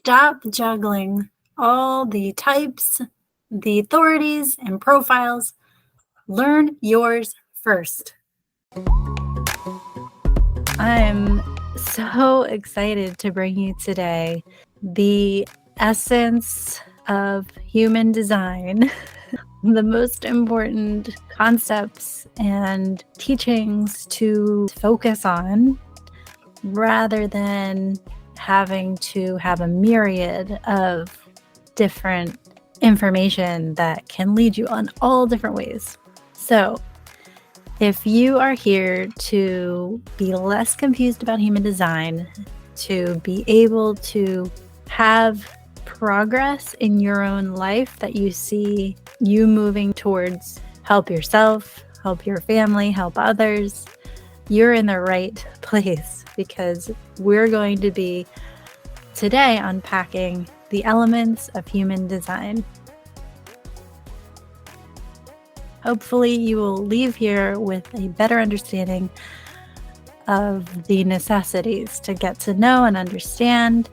Stop juggling all the types, the authorities, and profiles. Learn yours first. I'm so excited to bring you today the essence of human design, the most important concepts and teachings to focus on rather than having to have a myriad of different information that can lead you on all different ways. So, if you are here to be less confused about human design, to be able to have progress in your own life that you see you moving towards help yourself, help your family, help others, you're in the right place, because we're going to be today unpacking the elements of human design. Hopefully you will leave here with a better understanding of the necessities to get to know and understand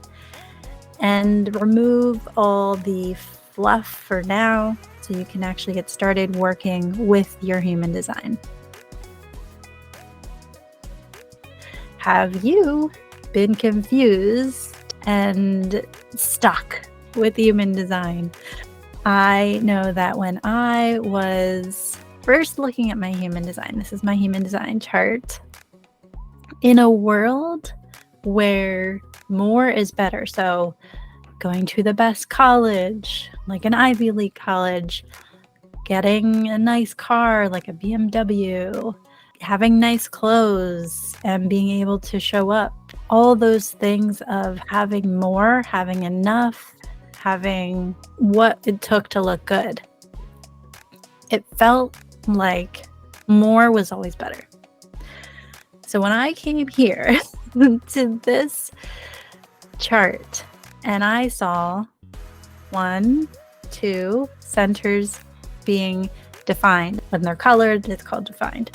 and remove all the fluff for now so you can actually get started working with your human design. Have you been confused and stuck with human design? I know that when I was first looking at my human design, this is my human design chart, in a world where more is better, so going to the best college, like an Ivy League college, getting a nice car like a BMW, having nice clothes and being able to show up, all those things of having more, having enough, having what it took to look good. It felt like more was always better. So when I came here to this chart and I saw 1, 2 centers being defined. When they're colored, it's called defined.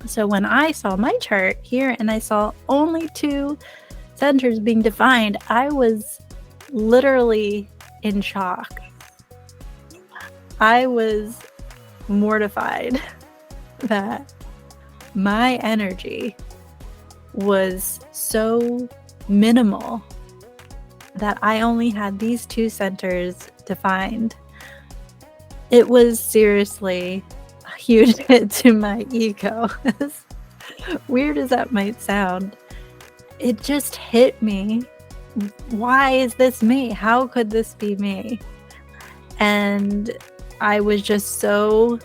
So when I saw my chart here and I saw only 2 centers being defined, I was literally in shock. I was mortified that my energy was so minimal that I only had these 2 centers defined. It was seriously a huge hit to my ego. As weird as that might sound, it just hit me. Why is this me? How could this be me? And I was just so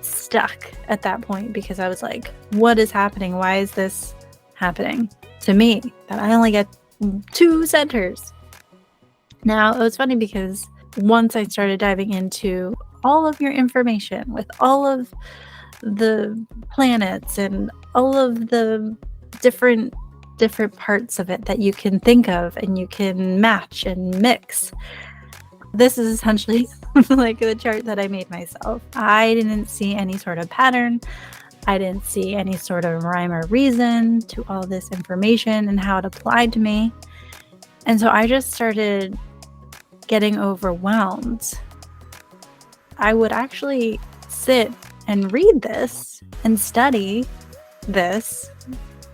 stuck at that point because I was like, what is happening? Why is this happening to me that I only get 2 centers? Now, it was funny because once I started diving into all of your information with all of the planets and all of the different parts of it that you can think of and you can match and mix. This is essentially like the chart that I made myself. I didn't see any sort of pattern. I didn't see any sort of rhyme or reason to all this information and how it applied to me. And so I just started getting overwhelmed. I would actually sit and read this and study this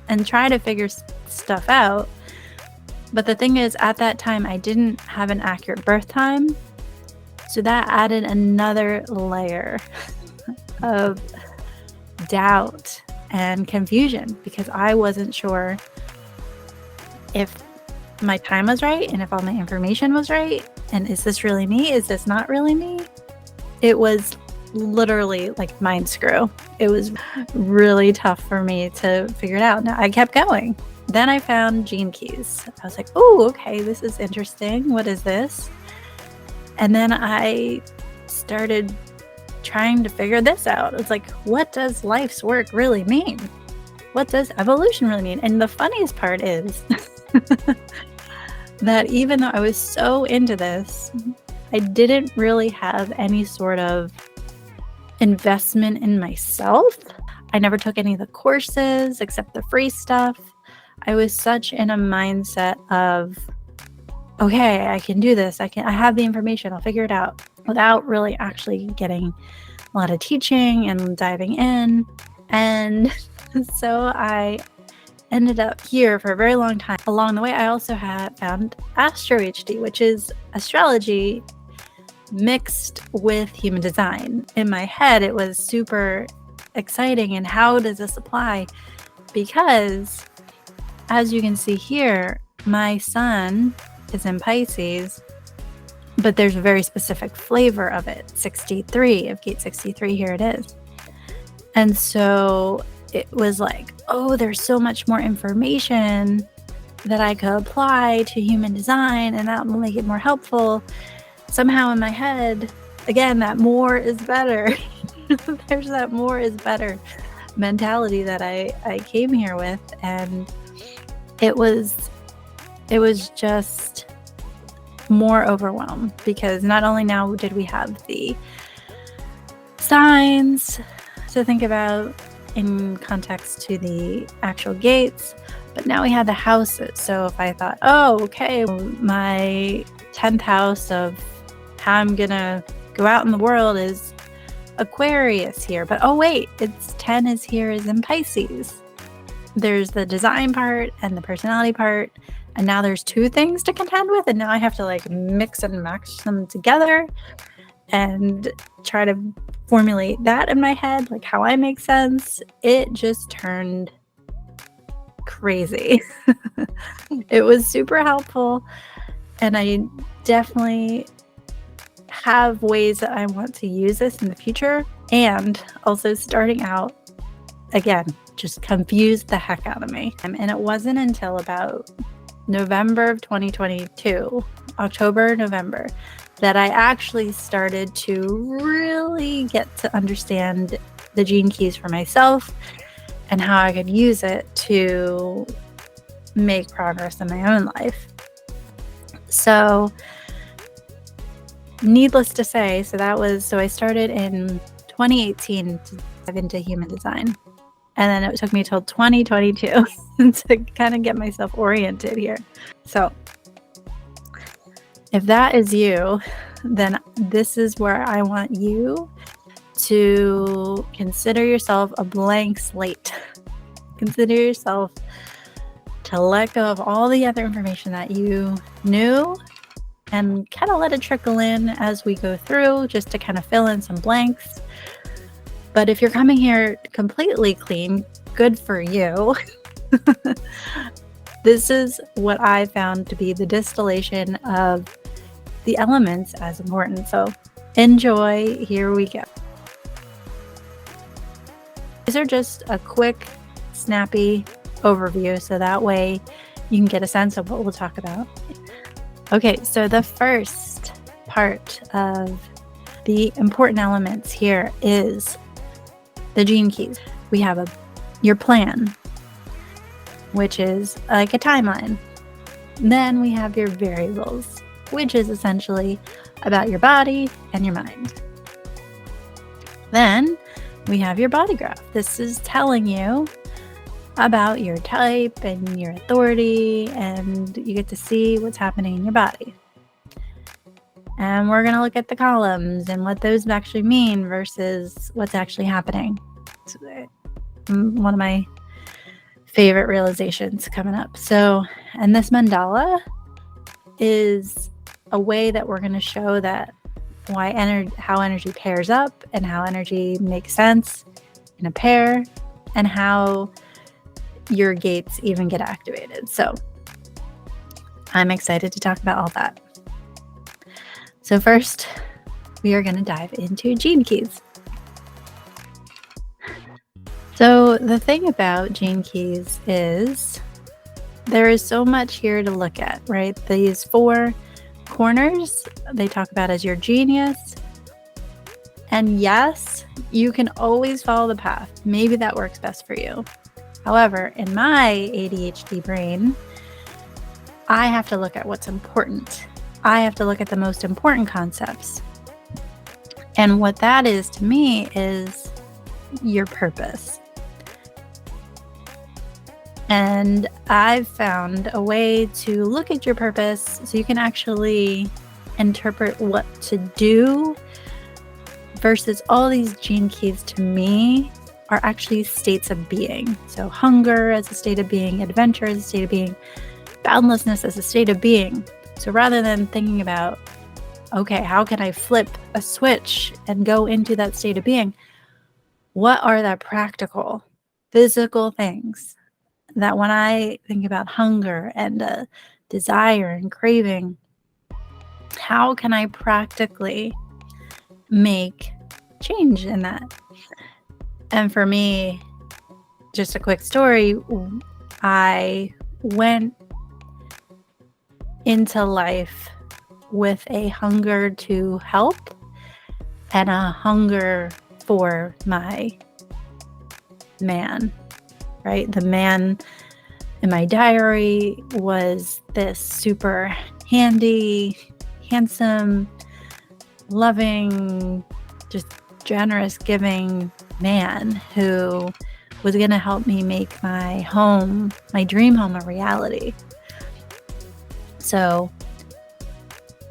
and try to figure stuff out. But the thing is, at that time, I didn't have an accurate birth time. So that added another layer of doubt and confusion because I wasn't sure if my time was right and if all my information was right. And is this really me? Is this not really me? It was literally like mind screw. It was really tough for me to figure it out. Now I kept going. Then I found Gene Keys. I was like, oh, okay, this is interesting. What is this? And then I started trying to figure this out. It's like, what does life's work really mean? What does evolution really mean? And the funniest part is that even though I was so into this, I didn't really have any sort of investment in myself. I never took any of the courses except the free stuff. I was such in a mindset of okay, I can do this. I have the information. I'll figure it out, without really actually getting a lot of teaching and diving in. And so I ended up here for a very long time. Along the way, I also found Astro HD, which is astrology mixed with human design. In my head, it was super exciting. And how does this apply? Because as you can see here, my sun is in Pisces, but there's a very specific flavor of it. 63 of gate 63, here it is. And so it was like, oh, there's so much more information that I could apply to human design, and that will make it more helpful. Somehow in my head, again, that more is better. There's that more is better mentality that I came here with, and it was just more overwhelmed, because not only now did we have the signs to think about in context to the actual gates, but now we had the houses. So if I thought, oh, okay, my 10th house of how I'm gonna go out in the world is Aquarius here, but oh wait, it's 10 is here is in Pisces. There's the design part and the personality part, and now there's two things to contend with, and now I have to like mix and match them together and try to formulate that in my head, like how I make sense. It just turned crazy. It was super helpful, and I definitely have ways that I want to use this in the future. And also, starting out, again, just confused the heck out of me. And it wasn't until about November of 2022, October, November, that I actually started to really get to understand the gene keys for myself and how I could use it to make progress in my own life. So needless to say, so I started in 2018 to dive into human design. And then it took me till 2022 to kind of get myself oriented here. So if that is you, then this is where I want you to consider yourself a blank slate. Consider yourself to let go of all the other information that you knew and kind of let it trickle in as we go through, just to kind of fill in some blanks. But if you're coming here completely clean, good for you. This is what I found to be the distillation of the elements as important. So enjoy. Here we go. These are just a quick, snappy overview, so that way you can get a sense of what we'll talk about. Okay, so the first part of the important elements here is the gene keys. We have your plan, which is like a timeline. Then we have your variables, which is essentially about your body and your mind. Then we have your Bodygraph. This is telling you about your type and your authority, and you get to see what's happening in your body. And we're going to look at the columns and what those actually mean versus what's actually happening. It's one of my favorite realizations coming up. So, and this mandala is a way that we're going to show that how energy pairs up and how energy makes sense in a pair, and how your gates even get activated. So I'm excited to talk about all that. So first, we are going to dive into gene keys. So the thing about gene keys is there is so much here to look at, right? These 4 corners they talk about as your genius. And yes, you can always follow the path. Maybe that works best for you. However, in my ADHD brain, I have to look at what's important. I have to look at the most important concepts. And what that is to me is your purpose. And I've found a way to look at your purpose so you can actually interpret what to do versus all these gene keys to me are actually states of being. So hunger as a state of being, adventure as a state of being, boundlessness as a state of being. So rather than thinking about, okay, how can I flip a switch and go into that state of being? What are the practical, physical things that when I think about hunger and desire and craving, how can I practically make change in that? And for me, just a quick story, I went into life with a hunger to help and a hunger for my man, right? The man in my diary was this super handy, handsome, loving, just generous, giving man who was going to help me make my home, my dream home, a reality. So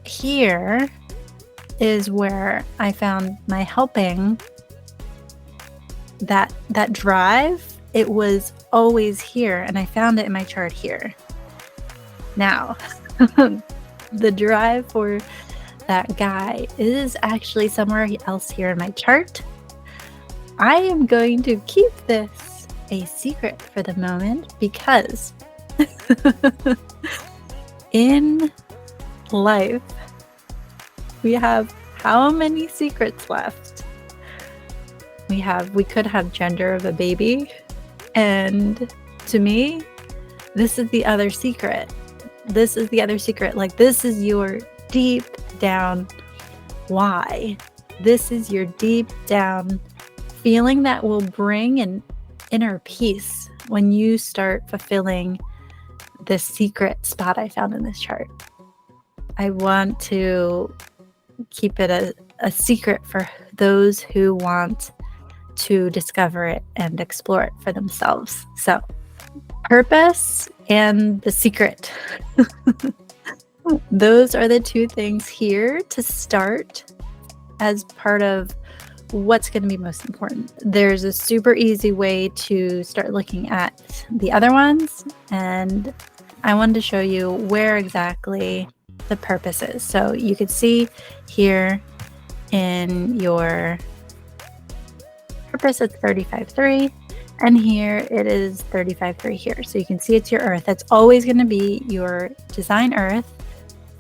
here is where I found my helping, that drive. It was always here, and I found it in my chart here. Now, the drive for that guy is actually somewhere else here in my chart. I am going to keep this a secret for the moment because in life, we have how many secrets left? We could have gender of a baby. And to me, this is the other secret. This is the other secret. Like, this is your deep down why. This is your deep down feeling that will bring an inner peace when you start fulfilling this secret spot I found in this chart. I want to keep it a secret for those who want to discover it and explore it for themselves. So, purpose and the secret. Those are the two things here to start as part of what's going to be most important. There's a super easy way to start looking at the other ones, and I wanted to show you where exactly the purpose is. So you could see here in your purpose, it's 35.3, and here it is 35.3 here. So you can see it's your earth. That's always going to be your design earth.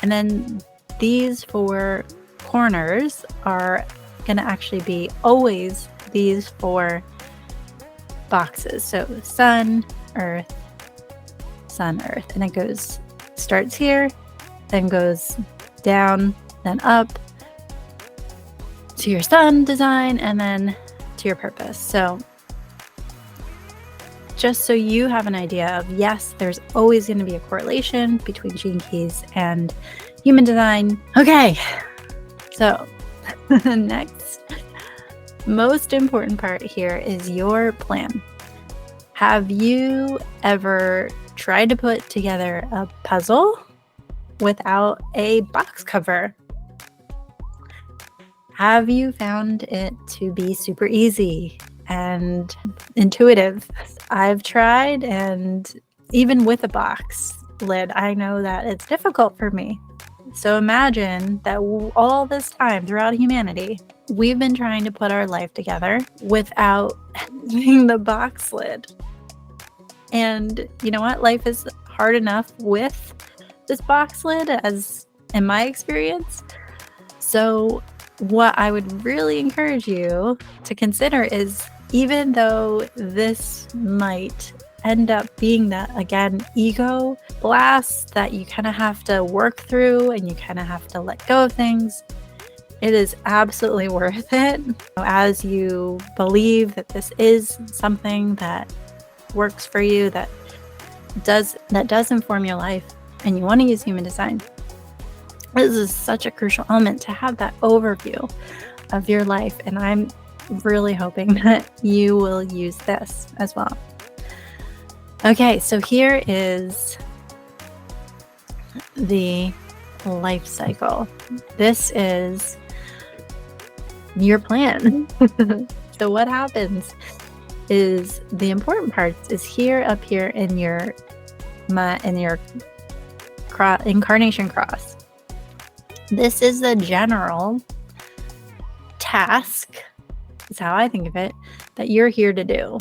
And then these 4 corners are going to actually be always these 4 boxes. So sun, earth, and it starts here, then goes down, then up to your sun design, and then to your purpose. So just so you have an idea of, yes, there's always going to be a correlation between gene keys and human design. Okay, so the next most important part here is your plan. Have you ever tried to put together a puzzle without a box cover? Have you found it to be super easy and intuitive? I've tried, and even with a box lid, I know that it's difficult for me. So imagine that all this time throughout humanity, we've been trying to put our life together without having the box lid. And you know what? Life is hard enough with this box lid, as in my experience. So what I would really encourage you to consider is, even though this might end up being that, again, ego blast that you kind of have to work through and you kind of have to let go of things, it is absolutely worth it as you believe that this is something that works for you, that does inform your life, and you want to use human design. This is such a crucial element to have that overview of your life, and I'm really hoping that you will use this as well. Okay, so here is the life cycle. This is your plan. So what happens is the important parts is here up here in your incarnation cross. This is the general task, is how I think of it, that you're here to do.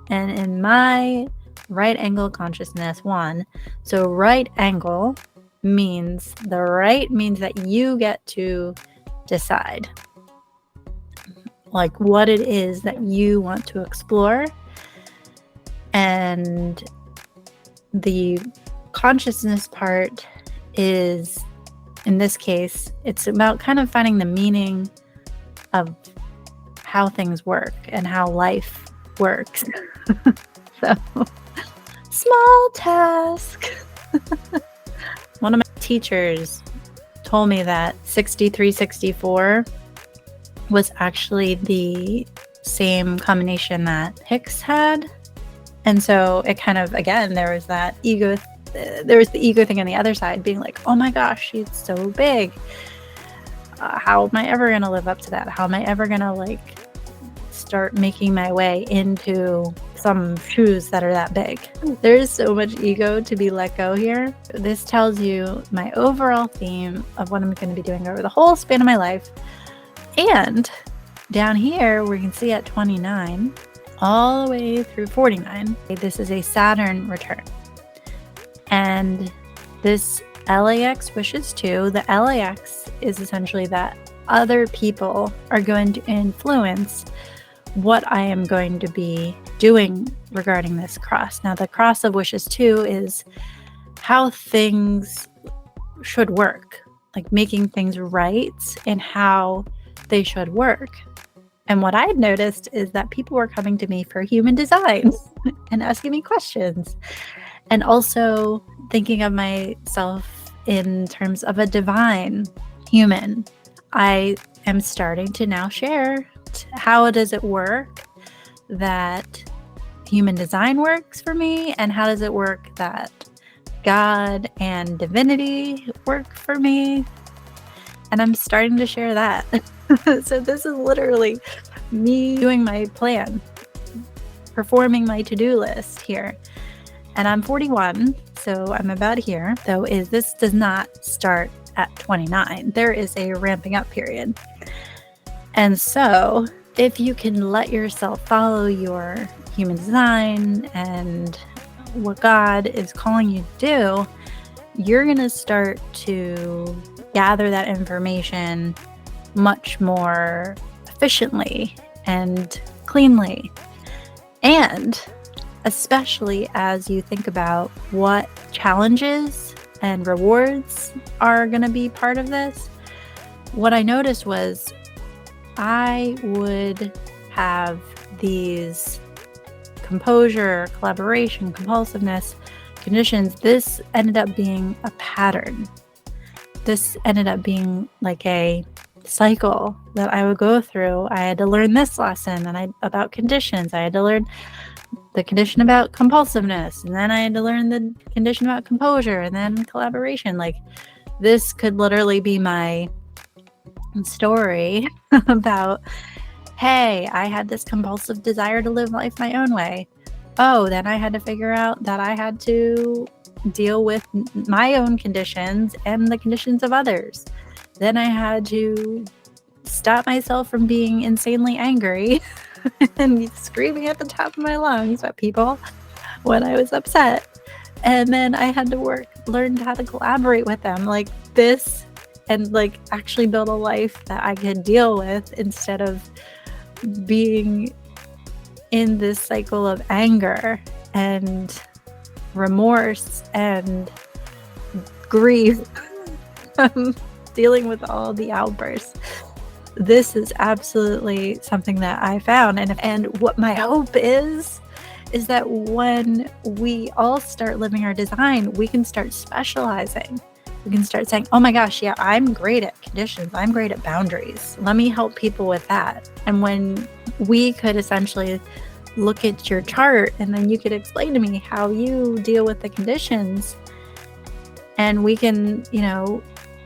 And in my right angle consciousness 1, so right angle means that you get to decide like what it is that you want to explore. And the consciousness part is, in this case, it's about kind of finding the meaning of how things work and how life works. So, small task. One of my teachers told me that 6364 was actually the same combination that Hicks had. And so it kind of, again, there was the ego thing on the other side being like, oh my gosh, she's so big. How am I ever going to live up to that? How am I ever going to start making my way into some shoes that are that big? There's so much ego to be let go here. This tells you my overall theme of what I'm going to be doing over the whole span of my life. And down here, we can see at 29, all the way through 49, this is a Saturn return. And this LAX wishes to, the LAX is essentially that other people are going to influence what I am going to be doing regarding this cross. Now, the cross of wishes 2 is how things should work, like making things right and how they should work. And what I had noticed is that people were coming to me for human design and asking me questions, and also thinking of myself in terms of a divine human. I am starting to now share how does it work that human design works for me, and how does it work that God and divinity work for me. And I'm starting to share that. So this is literally me doing my plan, performing my to-do list here. And I'm 41, so I'm about here. Though this does not start at 29. There is a ramping up period. And so if you can let yourself follow your human design and what God is calling you to do, you're going to start to gather that information much more efficiently and cleanly. And especially as you think about what challenges and rewards are going to be part of this, what I noticed was I would have these composure, collaboration, compulsiveness conditions. This ended up being a pattern. This ended up being like a cycle that I would go through. I had to learn this lesson about conditions. I had to learn the condition about compulsiveness, and then I had to learn the condition about composure, and then collaboration. Like, this could literally be my story about, hey, I had this compulsive desire to live life my own way. Oh, then I had to figure out that I had to deal with my own conditions and the conditions of others. Then I had to stop myself from being insanely angry and screaming at the top of my lungs at people when I was upset. And then I had to learn how to collaborate with them like this, and actually build a life that I could deal with instead of being in this cycle of anger and remorse and grief, dealing with all the outbursts. This is absolutely something that I found. And what my hope is that when we all start living our design, we can start specializing. We can start saying, oh my gosh, yeah, I'm great at conditions. I'm great at boundaries. Let me help people with that. And when we could essentially look at your chart, and then you could explain to me how you deal with the conditions, and we can,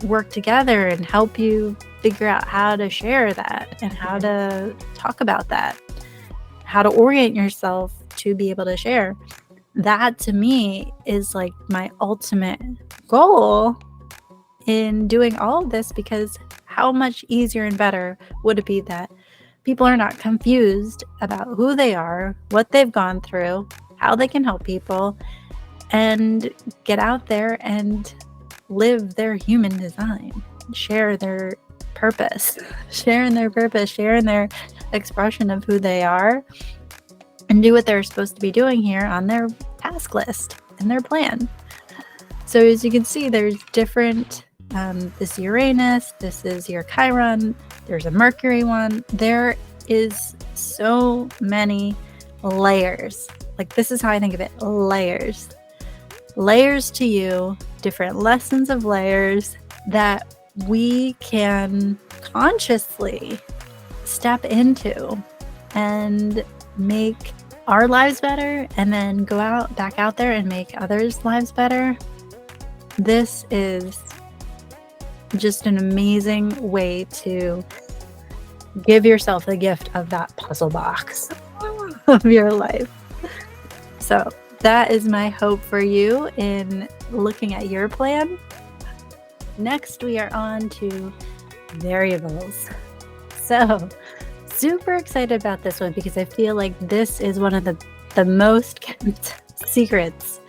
work together and help you figure out how to share that and how to talk about that, how to orient yourself to be able to share. That to me is like my ultimate goal in doing all of this, because how much easier and better would it be that people are not confused about who they are, what they've gone through, how they can help people, and get out there and live their human design, share their purpose, sharing their expression of who they are, and do what they're supposed to be doing here on their task list and their plan. So as you can see, there's different, this Uranus, this is your Chiron, there's a Mercury one. There is so many layers. Like, this is how I think of it, layers. Layers to you, different lessons of layers that we can consciously step into and make our lives better, and then go back out there and make others' lives better. This is just an amazing way to give yourself the gift of that puzzle box of your life. So that is my hope for you in looking at your plan. Next, we are on to variables. So super excited about this one, because I feel like this is one of the most kept secrets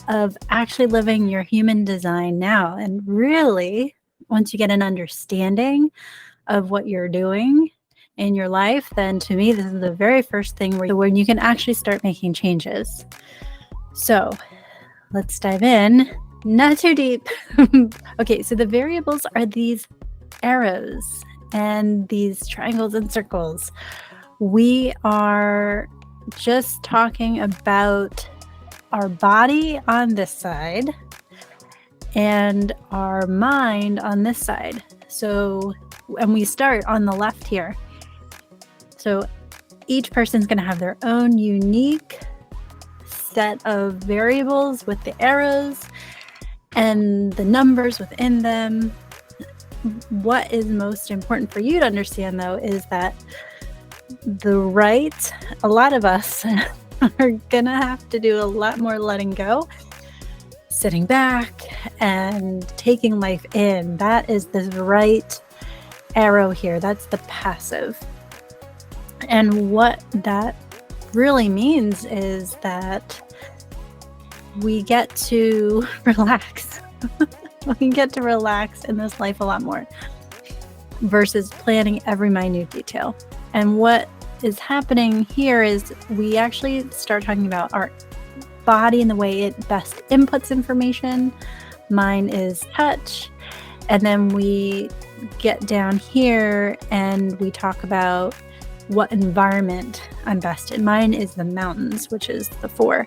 of actually living your human design now. And really, once you get an understanding of what you're doing in your life, then to me, this is the very first thing where you can actually start making changes. So let's dive in. Not too deep. Okay, so the variables are these arrows and these triangles and circles. We are just talking about our body on this side and our mind on this side. So, and we start on the left here. So each person's going to have their own unique set of variables with the arrows and the numbers within them. What is most important for you to understand, though, is that a lot of us are gonna have to do a lot more letting go, sitting back and taking life in. That is the right arrow here. That's the passive. And what that really means is that we get to relax. We get to relax in this life a lot more versus planning every minute detail. And what is happening here is we actually start talking about our body and the way it best inputs information. Mine is touch. And then we get down here and we talk about what environment I'm best in. Mine is the mountains, which is the 4.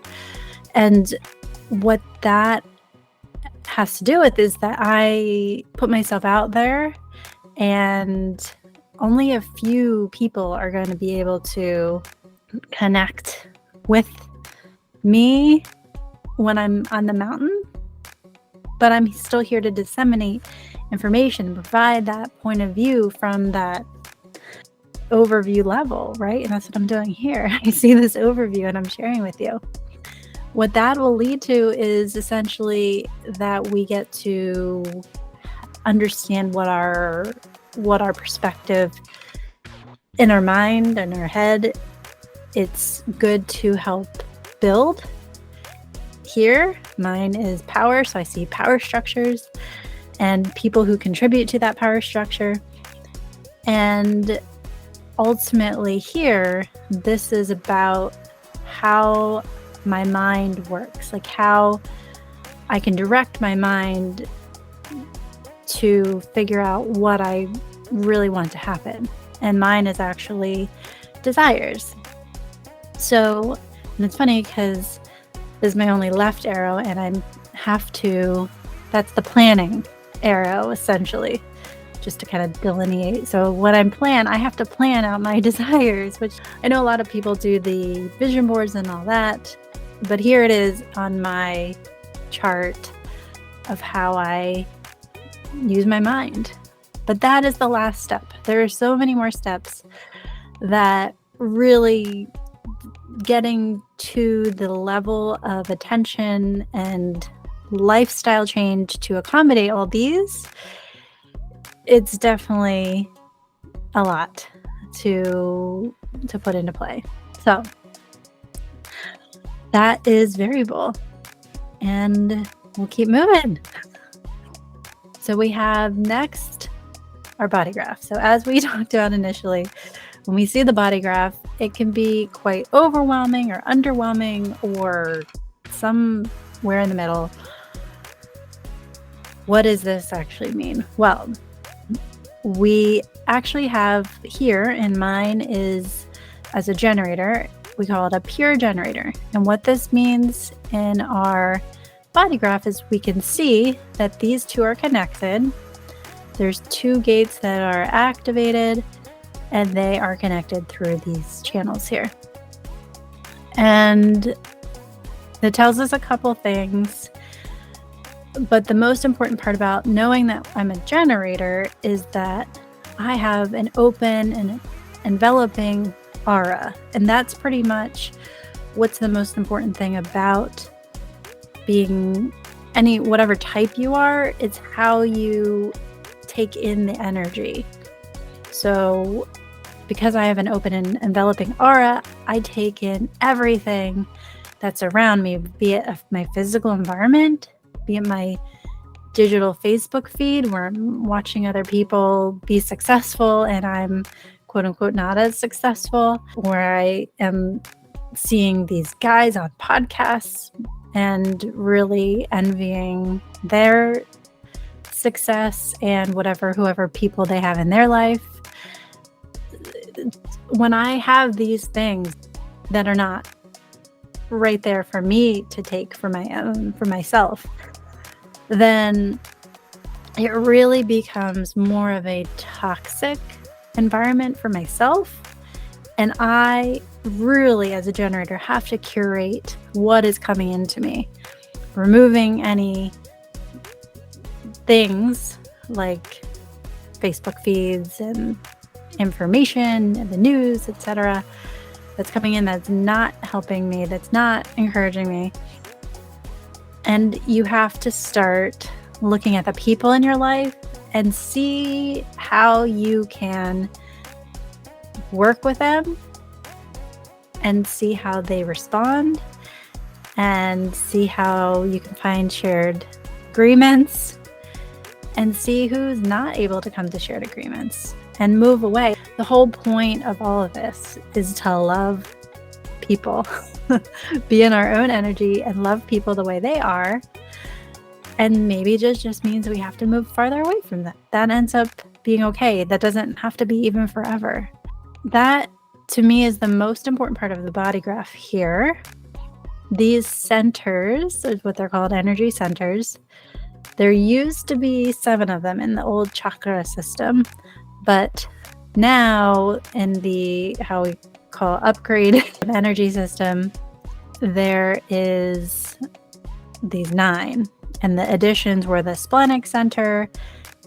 And what that has to do with is that I put myself out there, and only a few people are going to be able to connect with me when I'm on the mountain, but I'm still here to disseminate information, provide that point of view from that overview level, right? And that's what I'm doing here. I see this overview and I'm sharing with you. What that will lead to is essentially that we get to understand what our perspective in our mind and our head. It's good to help build. Here, mine is power, so I see power structures and people who contribute to that power structure. And ultimately here, this is about how my mind works, like how I can direct my mind to figure out what I really want to happen. And mine is actually desires. So, and it's funny because this is my only left arrow, and that's the planning arrow essentially. just to kind of delineate. So when I have to plan out my desires, which I know a lot of people do the vision boards and all that, but here it is on my chart of how I use my mind. But that is the last step. There are so many more steps that really getting to the level of attention and lifestyle change to accommodate all these, it's definitely a lot to put into play. So that is variable, and we'll keep moving. So we have next our body graph. So as we talked about initially, when we see the body graph, it can be quite overwhelming or underwhelming or somewhere in the middle. What does this actually mean? Well, we actually have here in mine is as a generator, we call it a pure generator. And what this means in our body graph is we can see that these two are connected. There's two gates that are activated, and they are connected through these channels here. And it tells us a couple things, but the most important part about knowing that I'm a generator is that I have an open and enveloping aura. And that's pretty much what's the most important thing about being whatever type you are. It's how you take in the energy. So because I have an open and enveloping aura, I take in everything that's around me, be it my physical environment, be it my digital Facebook feed where I'm watching other people be successful and I'm quote unquote not as successful, where I am seeing these guys on podcasts and really envying their success and whoever people they have in their life. When I have these things that are not right there for me to take for myself, then it really becomes more of a toxic environment for myself. And I really, as a generator, have to curate what is coming into me, removing any things like Facebook feeds and information and the news, etc., that's coming in that's not helping me, that's not encouraging me. And you have to start looking at the people in your life and see how you can work with them and see how they respond and see how you can find shared agreements and see who's not able to come to shared agreements and move away. The whole point of all of this is to love people, be in our own energy and love people the way they are. And maybe it just means we have to move farther away from that. That ends up being okay. That doesn't have to be even forever. That, to me, is the most important part of the body graph here. These centers, is what they're called, energy centers. There used to be 7 of them in the old chakra system, but now in the, how we call upgrade energy system, there is these 9. And the additions were the splenic center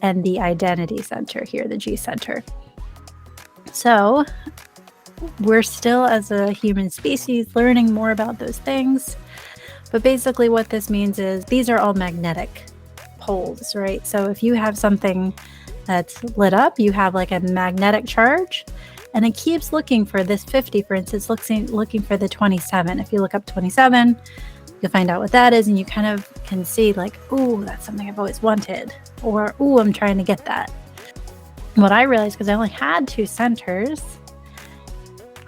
and the identity center here, the G center. So we're still, as a human species, learning more about those things. But basically what this means is these are all magnetic poles, right? So if you have something that's lit up, you have like a magnetic charge, and it keeps looking for this 50, for instance, looking for the 27. If you look up 27, you'll find out what that is, and you kind of can see like, ooh, that's something I've always wanted, or ooh, I'm trying to get that. What I realized, because I only had 2 centers,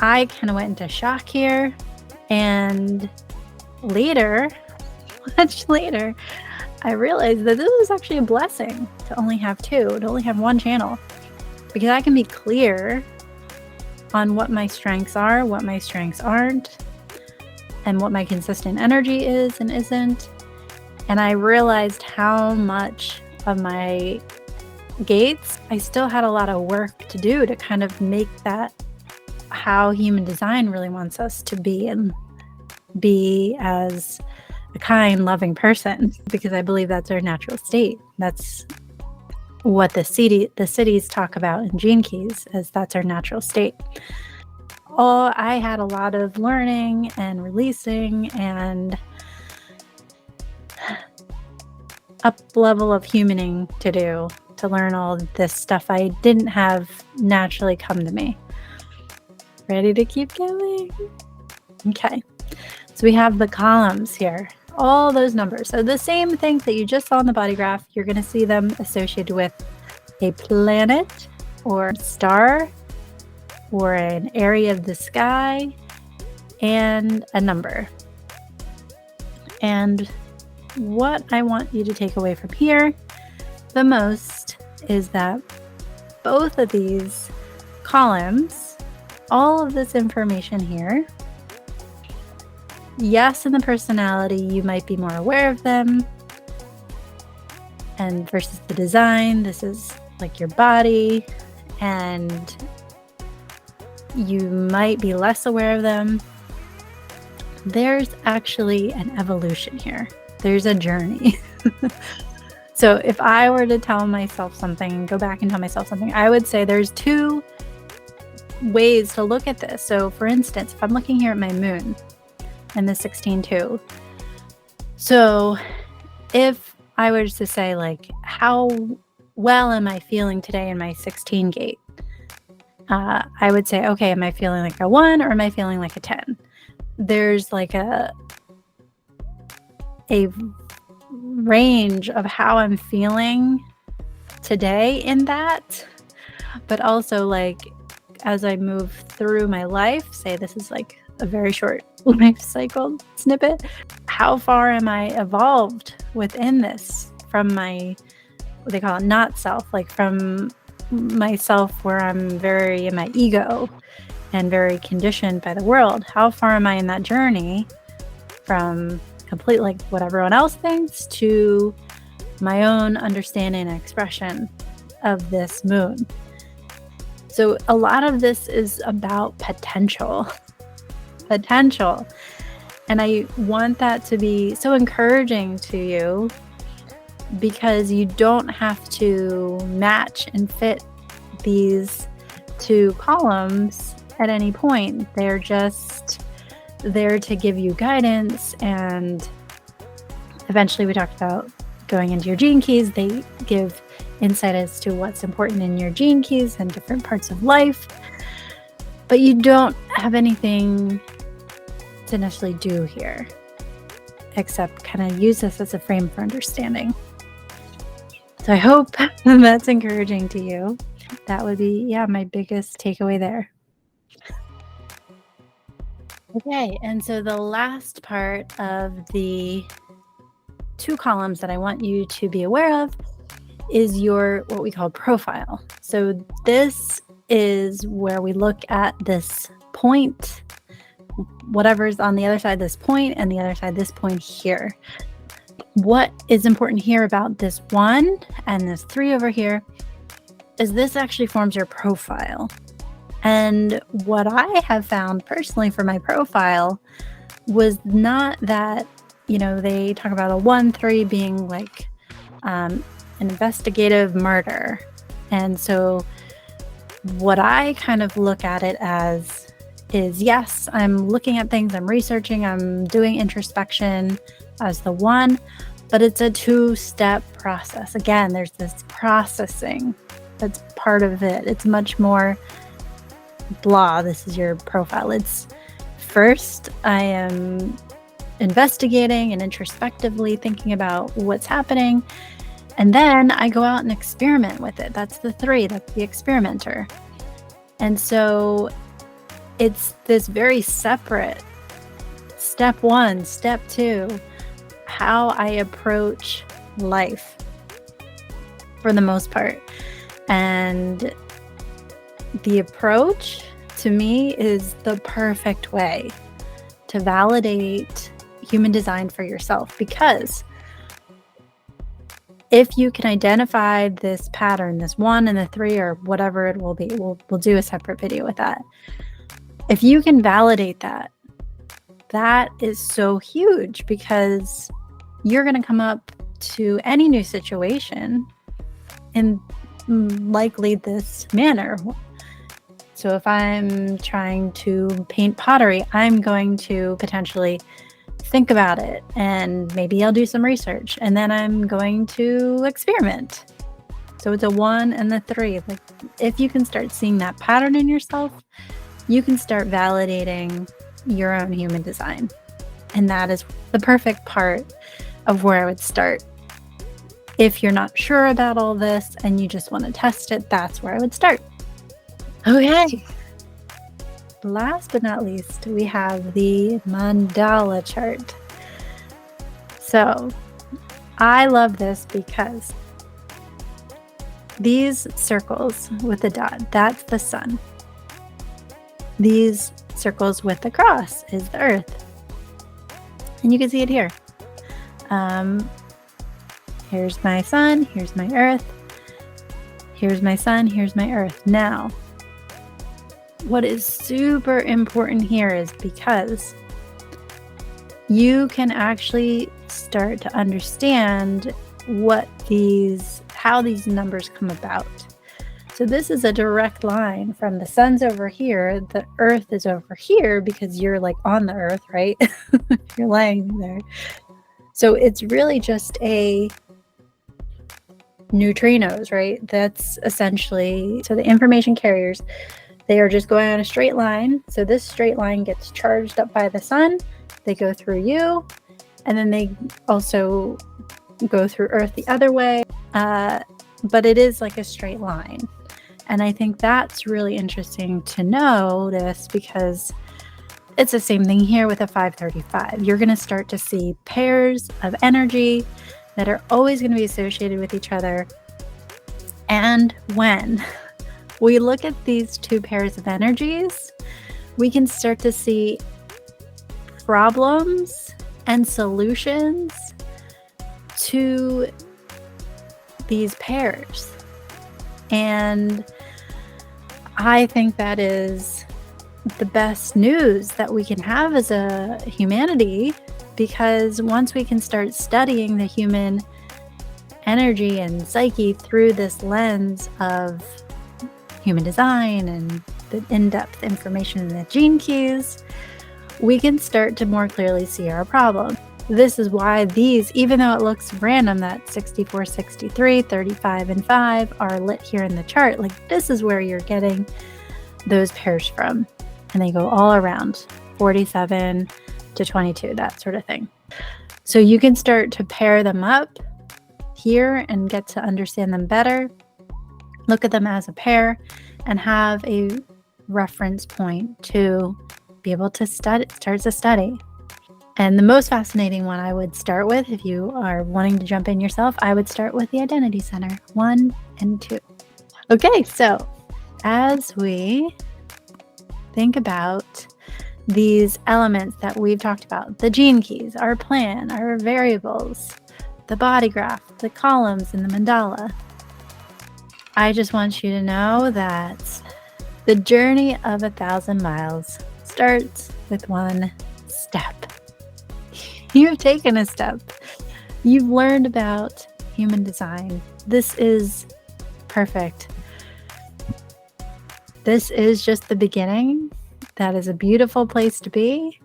I kind of went into shock here, and later, much later, I realized that this was actually a blessing to only have 2, to only have 1 channel, because I can be clear on what my strengths are, what my strengths aren't, and what my consistent energy is and isn't. And I realized how much of my gates, I still had a lot of work to do to kind of make that how human design really wants us to be, and be as a kind, loving person, because I believe that's our natural state. That's what the cities talk about in Gene Keys, as that's our natural state. I had a lot of learning and releasing and up level of humaning to do, to learn all this stuff I didn't have naturally come to me. Ready to keep going? Okay. So we have the columns here, all those numbers. So the same things that you just saw in the body graph, you're going to see them associated with a planet or star or an area of the sky and a number. And what I want you to take away from here the most is that both of these columns, all of this information here, yes, in the personality, you might be more aware of them. And versus the design, this is like your body, and you might be less aware of them. There's actually an evolution here. There's a journey. So if I were to tell myself something, go back and tell myself something, I would say there's two ways to look at this. So for instance, if I'm looking here at my moon and the 16-2, so if I were to say, like, how well am I feeling today in my 16 gate? I would say, okay, am I feeling like a 1 or am I feeling like a 10? There's like a range of how I'm feeling today in that, but also, like, as I move through my life, say this is like a very short life cycle snippet, how far am I evolved within this from my, what they call it, not self, like from myself where I'm very in my ego and very conditioned by the world. How far am I in that journey from complete, like, what everyone else thinks to my own understanding and expression of this moon? So a lot of this is about potential. And I want that to be so encouraging to you, because you don't have to match and fit these two columns at any point. They're just there to give you guidance. And eventually, we talked about going into your gene keys. They give insight as to what's important in your gene keys and different parts of life. But you don't have anything to necessarily do here, except kind of use this as a frame for understanding. So I hope that's encouraging to you. That would be, my biggest takeaway there. Okay, and so the last part of the two columns that I want you to be aware of is your, what we call, profile. So this is where we look at this point, whatever's on the other side of this point and the other side of this point here. What is important here about this 1 and this 3 over here is this actually forms your profile. And what I have found personally for my profile was not that, they talk about a 1-3 being like an investigative murder. And so what I kind of look at it as is, yes, I'm looking at things, I'm researching, I'm doing introspection as the 1, but it's a 2-step process. Again, there's this processing that's part of it. It's much more blah. This is your profile. It's first, I am investigating and introspectively thinking about what's happening, and then I go out and experiment with it. That's the 3. That's the experimenter. And so it's this very separate step 1, step 2, how I approach life for the most part. And the approach to me is the perfect way to validate human design for yourself, because if you can identify this pattern, this 1 and the 3 or whatever it will be, we'll do a separate video with that. If you can validate that, that is so huge, because you're going to come up to any new situation in likely this manner. So if I'm trying to paint pottery, I'm going to potentially think about it, and maybe I'll do some research, and then I'm going to experiment. So it's a 1 and the 3. Like, if you can start seeing that pattern in yourself, you can start validating your own human design. And that is the perfect part of where I would start. If you're not sure about all this and you just want to test it, that's where I would start. Okay. Last but not least, we have the Mandala chart. So I love this because these circles with the dot, that's the sun. These circles with the cross is the earth. And you can see it here. Here's my sun, here's my earth. Here's my sun, here's my earth. Now, what is super important here is because you can actually start to understand how these numbers come about. So this is a direct line from the sun's over here, the earth is over here, because you're like on the earth, right? You're laying there. So it's really just a neutrinos, right? That's essentially, so the information carriers, they are just going on a straight line. So this straight line gets charged up by the sun, they go through you, and then they also go through earth the other way. But it is like a straight line. And I think that's really interesting to know this, because it's the same thing here with a 535. You're going to start to see pairs of energy that are always going to be associated with each other. And when we look at these two pairs of energies, we can start to see problems and solutions to these pairs. And I think that is the best news that we can have as a humanity, because once we can start studying the human energy and psyche through this lens of human design and the in-depth information in the gene keys, we can start to more clearly see our problem. This is why these, even though it looks random that 64, 63, 35, and 5 are lit here in the chart, like this is where you're getting those pairs from. And they go all around 47 to 22, that sort of thing. So you can start to pair them up here and get to understand them better. Look at them as a pair and have a reference point to be able to start to study. And the most fascinating one I would start with, if you are wanting to jump in yourself, I would start with the Identity Center, 1 and 2. Okay, so as we think about these elements that we've talked about, the gene keys, our plan, our variables, the Bodygraph, the columns, and the mandala, I just want you to know that the journey of 1,000 miles starts with one step. You've taken a step. You've learned about human design. This is perfect. This is just the beginning. That is a beautiful place to be.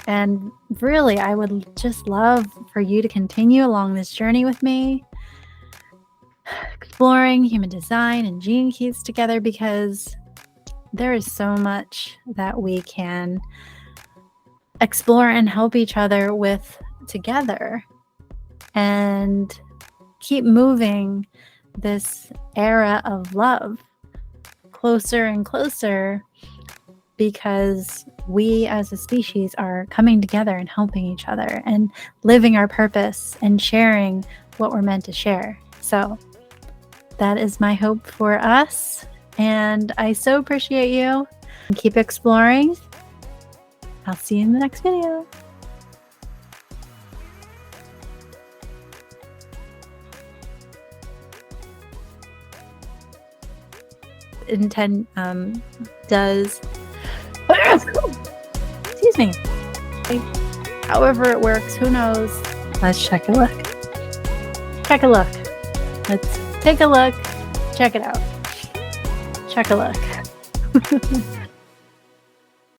And really, I would just love for you to continue along this journey with me, exploring human design and gene keys together, because there is so much that we can explore and help each other with together, and keep moving this era of love closer and closer, because we as a species are coming together and helping each other and living our purpose and sharing what we're meant to share. So that is my hope for us, and I so appreciate you. Keep exploring. I'll see you in the next video. does. Excuse me. However it works, who knows? Let's check a look. Check a look. Let's take a look. Check it out. Check a look.